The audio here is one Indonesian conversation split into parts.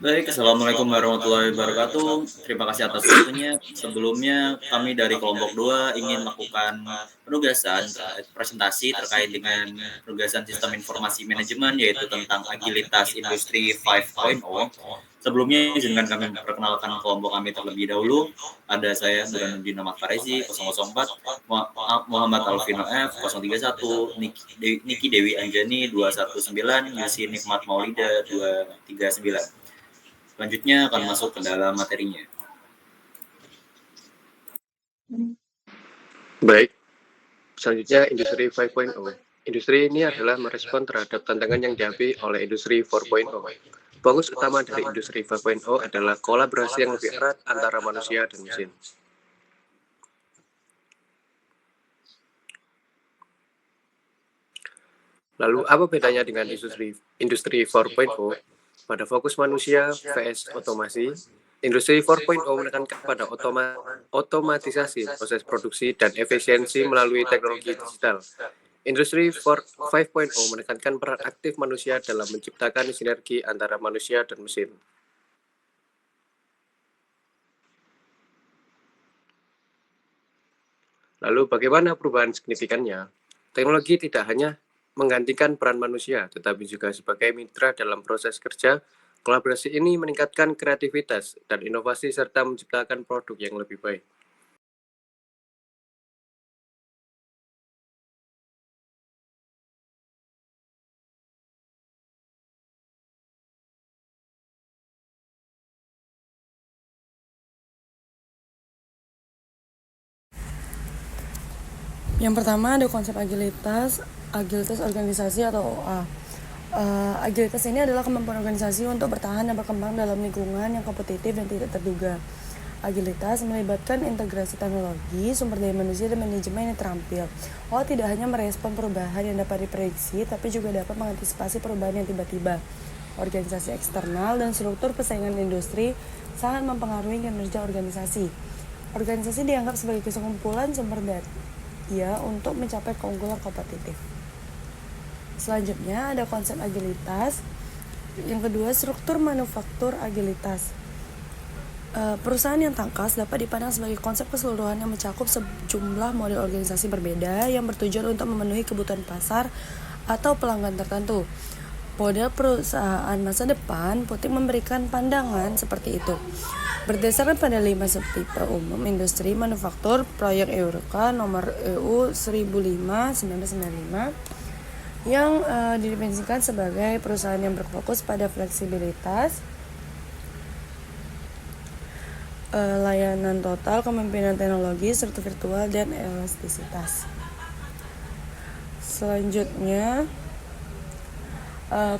Baik, assalamualaikum warahmatullahi wabarakatuh. Terima kasih atas waktunya. Sebelumnya, kami dari kelompok 2 ingin melakukan penugasan terkait presentasi terkait dengan penugasan sistem informasi manajemen, yaitu tentang agilitas industri 5.0. Sebelumnya, izinkan kami memperkenalkan kelompok kami terlebih dahulu. Ada saya, Burhanuddin Ahmad Farezi, 004, Muhammad Alvino F, 031, Niki Dewi Anjani, 219, Yusi Nikmat Maulida, 239. Selanjutnya akan masuk ke dalam materinya. Baik, selanjutnya Industri 5.0. Industri ini adalah merespon terhadap tantangan yang dihadapi oleh Industri 4.0. Fokus utama dari Industri 5.0 adalah kolaborasi yang lebih erat antara manusia dan mesin. Lalu apa bedanya dengan Industri 4.0? Pada fokus manusia vs otomasi, Industri 4.0 menekankan pada otomatisasi proses produksi dan efisiensi melalui teknologi digital. Industri 5.0 menekankan peran aktif manusia dalam menciptakan sinergi antara manusia dan mesin. Lalu bagaimana perubahan signifikannya? Teknologi tidak hanya menggantikan peran manusia, tetapi juga sebagai mitra dalam proses kerja. Kolaborasi ini meningkatkan kreativitas dan inovasi serta menciptakan produk yang lebih baik. Yang pertama ada konsep agilitas organisasi atau OA. Agilitas ini adalah kemampuan organisasi untuk bertahan dan berkembang dalam lingkungan yang kompetitif dan tidak terduga. Agilitas melibatkan integrasi teknologi, sumber daya manusia, dan manajemen yang terampil. OA tidak hanya merespon perubahan yang dapat diprediksi, tapi juga dapat mengantisipasi perubahan yang tiba-tiba. Organisasi eksternal dan struktur persaingan industri sangat mempengaruhi kinerja organisasi. Organisasi dianggap sebagai kesimpulan sumber daya untuk mencapai keunggulan kompetitif. Selanjutnya ada konsep agilitas. Yang kedua, struktur manufaktur agilitas. Perusahaan yang tangkas dapat dipandang sebagai konsep keseluruhan yang mencakup sejumlah model organisasi berbeda yang bertujuan untuk memenuhi kebutuhan pasar atau pelanggan tertentu. Model perusahaan masa depan Putik memberikan pandangan seperti itu. Berdasarkan pada 5 subtipe umum industri manufaktur proyek Eureka nomor EU 1005/1995 yang didefinisikan sebagai perusahaan yang berfokus pada fleksibilitas, layanan total, kepemimpinan teknologi, struktur virtual, dan elastisitas. Selanjutnya,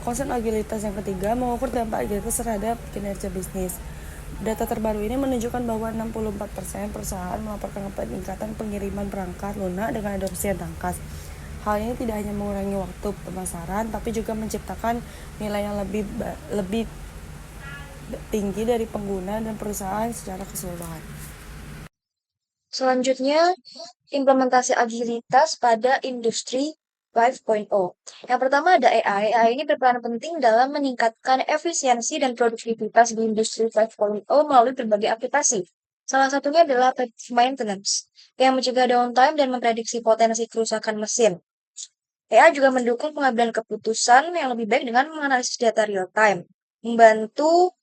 konsep agilitas yang ketiga mengukur dampak agilitas terhadap kinerja bisnis. Data terbaru ini menunjukkan bahwa 64% perusahaan melaporkan peningkatan pengiriman perangkat lunak dengan adopsi yang tangkas. Hal ini tidak hanya mengurangi waktu pemasaran, tapi juga menciptakan nilai yang lebih tinggi dari pengguna dan perusahaan secara keseluruhan. Selanjutnya, implementasi agilitas pada industri 5.0. Yang pertama ada AI. AI ini berperan penting dalam meningkatkan efisiensi dan produktivitas di industri 5.0 melalui berbagai aplikasi. Salah satunya adalah predictive maintenance, yang mencegah downtime dan memprediksi potensi kerusakan mesin. AI juga mendukung pengambilan keputusan yang lebih baik dengan menganalisis data real time, membantu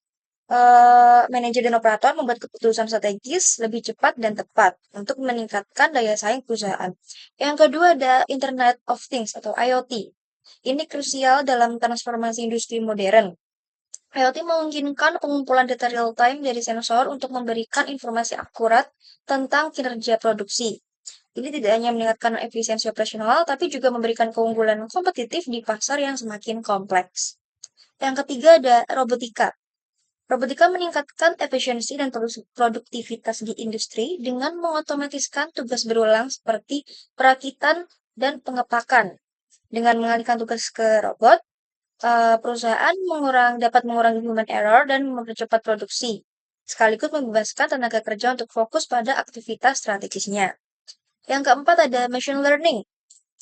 manajer dan operator membuat keputusan strategis lebih cepat dan tepat untuk meningkatkan daya saing perusahaan. Yang kedua ada Internet of Things atau IoT. Ini krusial dalam transformasi industri modern. IoT memungkinkan pengumpulan data real time dari sensor untuk memberikan informasi akurat tentang kinerja produksi. Ini tidak hanya meningkatkan efisiensi operasional, tapi juga memberikan keunggulan kompetitif di pasar yang semakin kompleks. Yang ketiga ada robotika. Robotika meningkatkan efisiensi dan produktivitas di industri dengan mengotomatiskan tugas berulang seperti perakitan dan pengepakan. Dengan mengalihkan tugas ke robot, perusahaan dapat mengurangi human error dan mempercepat produksi, sekaligus membebaskan tenaga kerja untuk fokus pada aktivitas strategisnya. Yang keempat ada machine learning.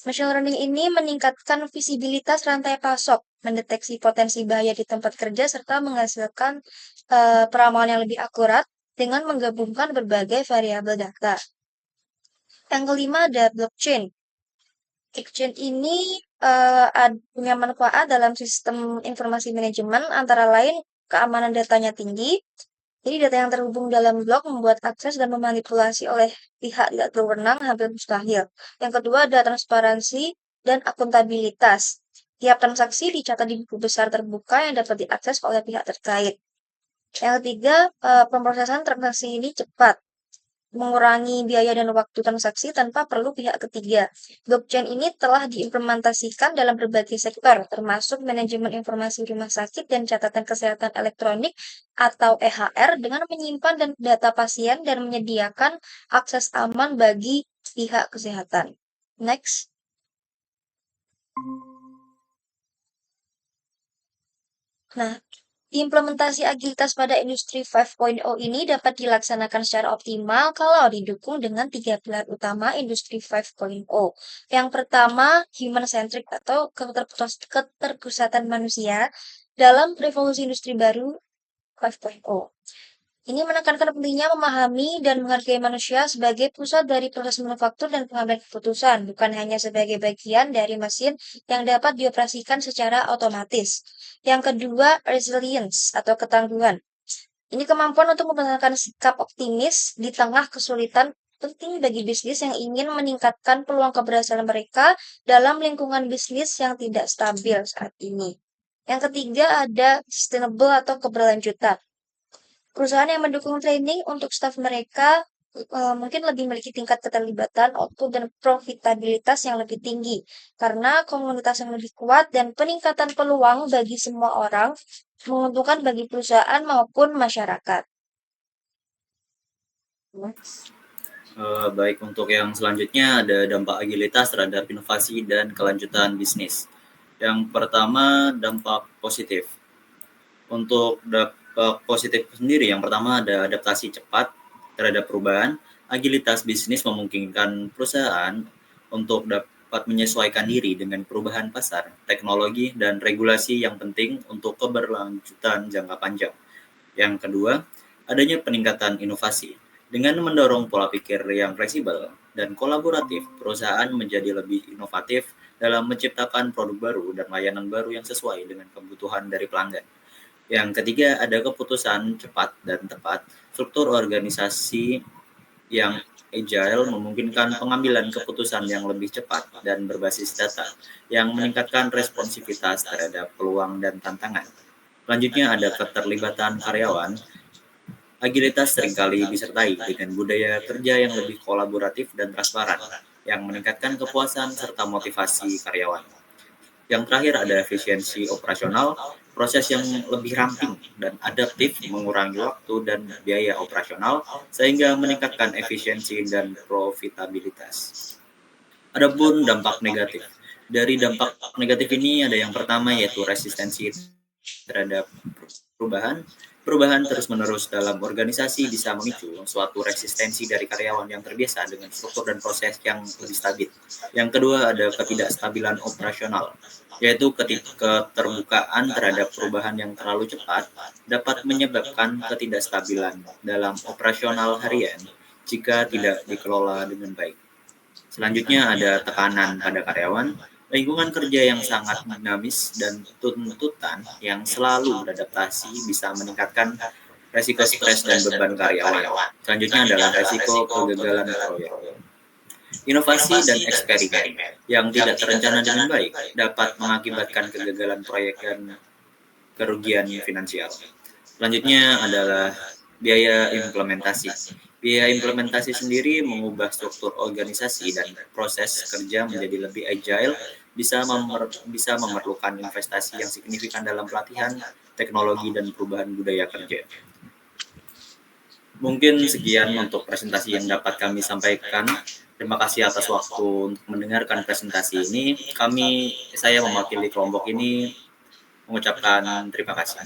Machine learning ini meningkatkan visibilitas rantai pasok mendeteksi potensi bahaya di tempat kerja, serta menghasilkan peramalan yang lebih akurat dengan menggabungkan berbagai variabel data. Yang kelima ada blockchain. Blockchain ini punya manfaat dalam sistem informasi manajemen, antara lain keamanan datanya tinggi. Jadi data yang terhubung dalam blok membuat akses dan memanipulasi oleh pihak tidak berwenang hampir mustahil. Yang kedua ada transparansi dan akuntabilitas. Tiap transaksi dicatat di buku besar terbuka yang dapat diakses oleh pihak terkait. Yang ketiga, pemrosesan transaksi ini cepat, mengurangi biaya dan waktu transaksi tanpa perlu pihak ketiga. Blockchain ini telah diimplementasikan dalam berbagai sektor, termasuk manajemen informasi rumah sakit dan catatan kesehatan elektronik atau EHR, dengan menyimpan dan data pasien dan menyediakan akses aman bagi pihak kesehatan. Next. Nah, implementasi agilitas pada industri 5.0 ini dapat dilaksanakan secara optimal kalau didukung dengan 3 pilar utama industri 5.0. Yang pertama, human-centric atau keterpusatan manusia dalam revolusi industri baru 5.0. Ini menekankan pentingnya memahami dan menghargai manusia sebagai pusat dari proses manufaktur dan pengambilan keputusan, bukan hanya sebagai bagian dari mesin yang dapat dioperasikan secara otomatis. Yang kedua, resilience atau ketangguhan. Ini kemampuan untuk mempertahankan sikap optimis di tengah kesulitan, penting bagi bisnis yang ingin meningkatkan peluang keberhasilan mereka dalam lingkungan bisnis yang tidak stabil saat ini. Yang ketiga ada sustainable atau keberlanjutan. Perusahaan yang mendukung training untuk staf mereka mungkin lebih memiliki tingkat keterlibatan, output, dan profitabilitas yang lebih tinggi karena komunitas yang lebih kuat dan peningkatan peluang bagi semua orang, menguntungkan bagi perusahaan maupun masyarakat. Baik, untuk yang selanjutnya ada dampak agilitas terhadap inovasi dan kelanjutan bisnis. Yang pertama, dampak positif. Untuk dampak positif sendiri, yang pertama ada adaptasi cepat terhadap perubahan. Agilitas bisnis memungkinkan perusahaan untuk dapat menyesuaikan diri dengan perubahan pasar, teknologi, dan regulasi yang penting untuk keberlanjutan jangka panjang. Yang kedua, adanya peningkatan inovasi. Dengan mendorong pola pikir yang fleksibel dan kolaboratif, perusahaan menjadi lebih inovatif dalam menciptakan produk baru dan layanan baru yang sesuai dengan kebutuhan dari pelanggan. Yang ketiga, ada keputusan cepat dan tepat. Struktur organisasi yang agile memungkinkan pengambilan keputusan yang lebih cepat dan berbasis data, yang meningkatkan responsivitas terhadap peluang dan tantangan. Selanjutnya ada keterlibatan karyawan. Agilitas seringkali disertai dengan budaya kerja yang lebih kolaboratif dan transparan, yang meningkatkan kepuasan serta motivasi karyawan. Yang terakhir ada efisiensi operasional, proses yang lebih ramping dan adaptif mengurangi waktu dan biaya operasional sehingga meningkatkan efisiensi dan profitabilitas. Adapun dampak negatif. Dari dampak negatif ini ada yang pertama yaitu resistensi terhadap perubahan. Perubahan terus-menerus dalam organisasi bisa memicu suatu resistensi dari karyawan yang terbiasa dengan struktur dan proses yang lebih stabil. Yang kedua ada ketidakstabilan operasional, yaitu keterbukaan terhadap perubahan yang terlalu cepat dapat menyebabkan ketidakstabilan dalam operasional harian jika tidak dikelola dengan baik. Selanjutnya ada tekanan pada karyawan. Lingkungan kerja yang sangat dinamis dan tuntutan yang selalu beradaptasi bisa meningkatkan resiko stres dan beban karyawan. Selanjutnya adalah resiko kegagalan proyek. Inovasi dan eksperimen yang tidak terencana dengan baik dapat mengakibatkan kegagalan proyek dan kerugian finansial. Selanjutnya adalah biaya implementasi. Biaya implementasi sendiri mengubah struktur organisasi dan proses kerja menjadi lebih agile, bisa memerlukan investasi yang signifikan dalam pelatihan, teknologi, dan perubahan budaya kerja. Mungkin sekian untuk presentasi yang dapat kami sampaikan. Terima kasih atas waktu untuk mendengarkan presentasi ini. Saya mewakili kelompok ini mengucapkan terima kasih.